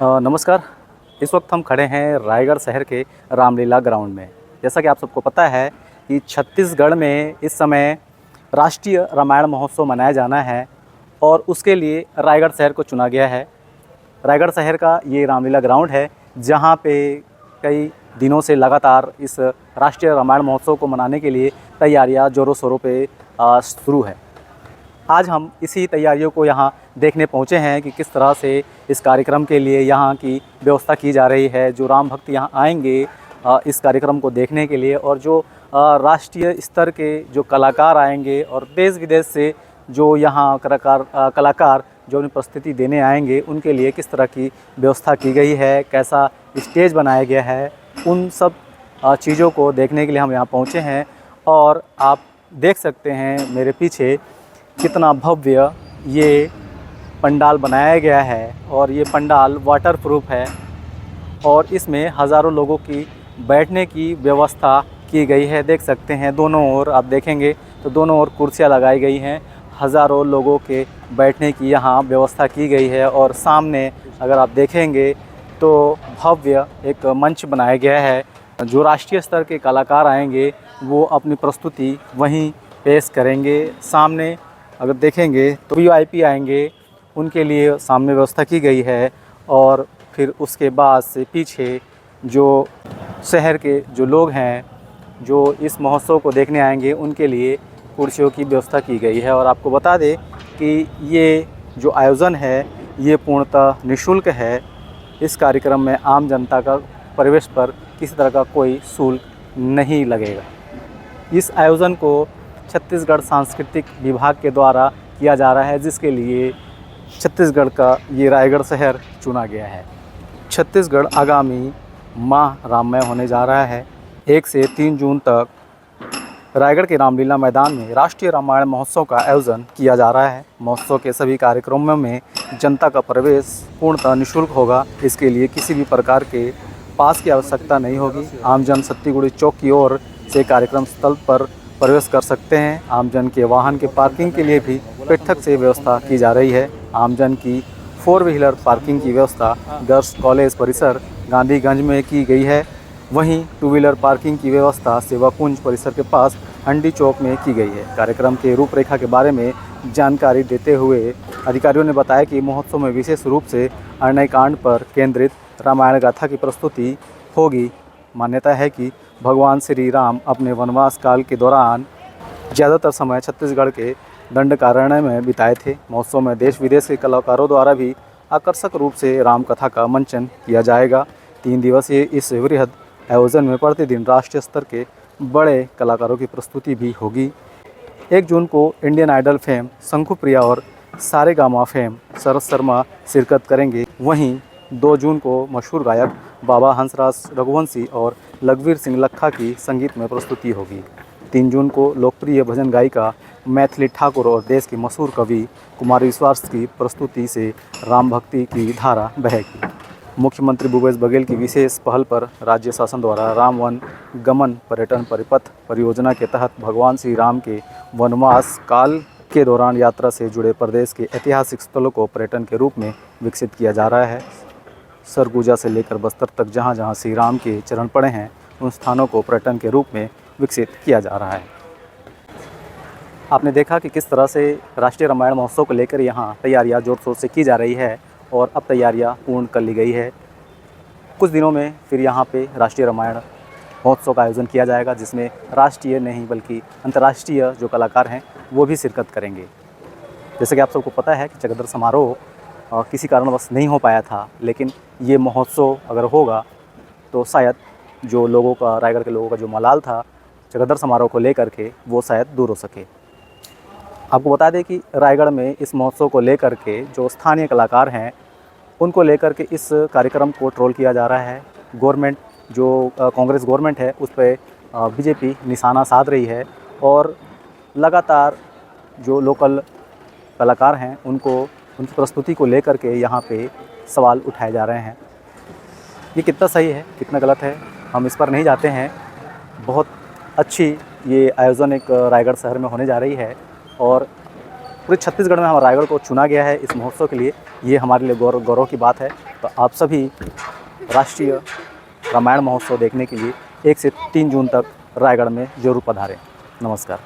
नमस्कार। इस वक्त हम खड़े हैं रायगढ़ शहर के रामलीला ग्राउंड में। जैसा कि आप सबको पता है कि छत्तीसगढ़ में इस समय राष्ट्रीय रामायण महोत्सव मनाया जाना है और उसके लिए रायगढ़ शहर को चुना गया है। रायगढ़ शहर का ये रामलीला ग्राउंड है जहाँ पे कई दिनों से लगातार इस राष्ट्रीय रामायण महोत्सव को मनाने के लिए तैयारियाँ ज़ोरों शोरों पे शुरू है। आज हम इसी तैयारियों को यहाँ देखने पहुँचे हैं कि किस तरह से इस कार्यक्रम के लिए यहाँ की व्यवस्था की जा रही है। जो राम भक्त यहाँ आएंगे इस कार्यक्रम को देखने के लिए, और जो राष्ट्रीय स्तर के जो कलाकार आएंगे और देश विदेश से जो यहाँ कलाकार जो अपनी प्रस्तुति देने आएंगे, उनके लिए किस तरह की व्यवस्था की गई है, कैसा स्टेज बनाया गया है, उन सब चीज़ों को देखने के लिए हम यहाँ पहुँचे हैं। और आप देख सकते हैं मेरे पीछे कितना भव्य ये पंडाल बनाया गया है, और ये पंडाल वाटरप्रूफ है और इसमें हज़ारों लोगों की बैठने की व्यवस्था की गई है। देख सकते हैं दोनों ओर आप देखेंगे तो दोनों ओर कुर्सियां लगाई गई हैं, हज़ारों लोगों के बैठने की यहाँ व्यवस्था की गई है। और सामने अगर आप देखेंगे तो भव्य एक मंच बनाया गया है। जो राष्ट्रीय स्तर के कलाकार आएंगे वो अपनी प्रस्तुति वहीं पेश करेंगे। सामने अगर देखेंगे तो वीआईपी आएंगे, उनके लिए सामने व्यवस्था की गई है। और फिर उसके बाद से पीछे जो शहर के जो लोग हैं जो इस महोत्सव को देखने आएंगे, उनके लिए कुर्सियों की व्यवस्था की गई है। और आपको बता दें कि ये जो आयोजन है ये पूर्णतः निःशुल्क है। इस कार्यक्रम में आम जनता का प्रवेश पर किसी तरह का कोई शुल्क नहीं लगेगा। इस आयोजन को छत्तीसगढ़ सांस्कृतिक विभाग के द्वारा किया जा रहा है, जिसके लिए छत्तीसगढ़ का ये रायगढ़ शहर चुना गया है। छत्तीसगढ़ आगामी माह राममय होने जा रहा है। 1 से 3 जून तक रायगढ़ के रामलीला मैदान में राष्ट्रीय रामायण महोत्सव का आयोजन किया जा रहा है। महोत्सव के सभी कार्यक्रमों में जनता का प्रवेश पूर्णतः निःशुल्क होगा। इसके लिए किसी भी प्रकार के पास की आवश्यकता नहीं होगी। आमजन सत्तीगुड़ी चौक की ओर से कार्यक्रम स्थल पर प्रवेश कर सकते हैं। आमजन के वाहन के पार्किंग के लिए भी पृथक से व्यवस्था की जा रही है। आमजन की 4 व्हीलर पार्किंग की व्यवस्था गर्ल्स कॉलेज परिसर गांधीगंज में की गई है। वहीं 2 व्हीलर पार्किंग की व्यवस्था सेवा कुंज परिसर के पास हंडी चौक में की गई है। कार्यक्रम के रूपरेखा के बारे में जानकारी देते हुए अधिकारियों ने बताया कि महोत्सव में विशेष रूप से अरण्यकांड पर केंद्रित रामायण गाथा की प्रस्तुति होगी। मान्यता है कि भगवान श्री राम अपने वनवास काल के दौरान ज़्यादातर समय छत्तीसगढ़ के दंडकारण्य में बिताए थे। महोत्सव में देश विदेश के कलाकारों द्वारा भी आकर्षक रूप से राम कथा का मंचन किया जाएगा। 3 दिवसीय इस वृहद आयोजन में प्रतिदिन राष्ट्रीय स्तर के बड़े कलाकारों की प्रस्तुति भी होगी। 1 जून को इंडियन आइडल फेम शंखु प्रिया और सारेगामा फेम शरद शर्मा शिरकत करेंगे। वहीं 2 जून को मशहूर गायक बाबा हंसराज रघुवंशी और लखवीर सिंह लखा की संगीत में प्रस्तुति होगी। 3 जून को लोकप्रिय भजन गायिका मैथिली ठाकुर और देश की मशहूर कवि कुमार विश्वास की प्रस्तुति से राम भक्ति की धारा बहेगी। मुख्यमंत्री भूपेश बघेल की विशेष पहल पर राज्य शासन द्वारा राम वन गमन पर्यटन परिपथ परियोजना के तहत भगवान श्री राम के वनवास काल के दौरान यात्रा से जुड़े प्रदेश के ऐतिहासिक स्थलों को पर्यटन के रूप में विकसित किया जा रहा है। सरगुजा से लेकर बस्तर तक जहाँ जहाँ श्री राम के चरण पड़े हैं, उन स्थानों को पर्यटन के रूप में विकसित किया जा रहा है। आपने देखा कि किस तरह से राष्ट्रीय रामायण महोत्सव को लेकर यहाँ तैयारियाँ जोर शोर से की जा रही है और अब तैयारियाँ पूर्ण कर ली गई है। कुछ दिनों में फिर यहाँ पे राष्ट्रीय रामायण महोत्सव का आयोजन किया जाएगा, जिसमें राष्ट्रीय नहीं बल्कि अंतर्राष्ट्रीय जो कलाकार हैं वो भी शिरकत करेंगे। जैसे कि आप सबको पता है कि चकदर समारोह किसी कारणवश नहीं हो पाया था, लेकिन ये महोत्सव अगर होगा तो शायद जो लोगों का, रायगढ़ के लोगों का जो मलाल था चकदर समारोह को लेकर के, वो शायद दूर हो सके। आपको बता दें कि रायगढ़ में इस महोत्सव को लेकर के जो स्थानीय कलाकार हैं उनको लेकर के इस कार्यक्रम को ट्रोल किया जा रहा है। गवर्नमेंट जो कांग्रेस गवर्नमेंट है उस पर बीजेपी निशाना साध रही है और लगातार जो लोकल कलाकार हैं उनकी प्रस्तुति को लेकर के यहाँ पे सवाल उठाए जा रहे हैं। ये कितना सही है कितना गलत है हम इस पर नहीं जाते हैं। बहुत अच्छी ये आयोजन एक रायगढ़ शहर में होने जा रही है और पूरे छत्तीसगढ़ में हमारे रायगढ़ को चुना गया है इस महोत्सव के लिए। ये हमारे लिए गौरव की बात है। तो आप सभी राष्ट्रीय रामायण महोत्सव देखने के लिए 1 से 3 जून तक रायगढ़ में ज़रूर पधारें। नमस्कार।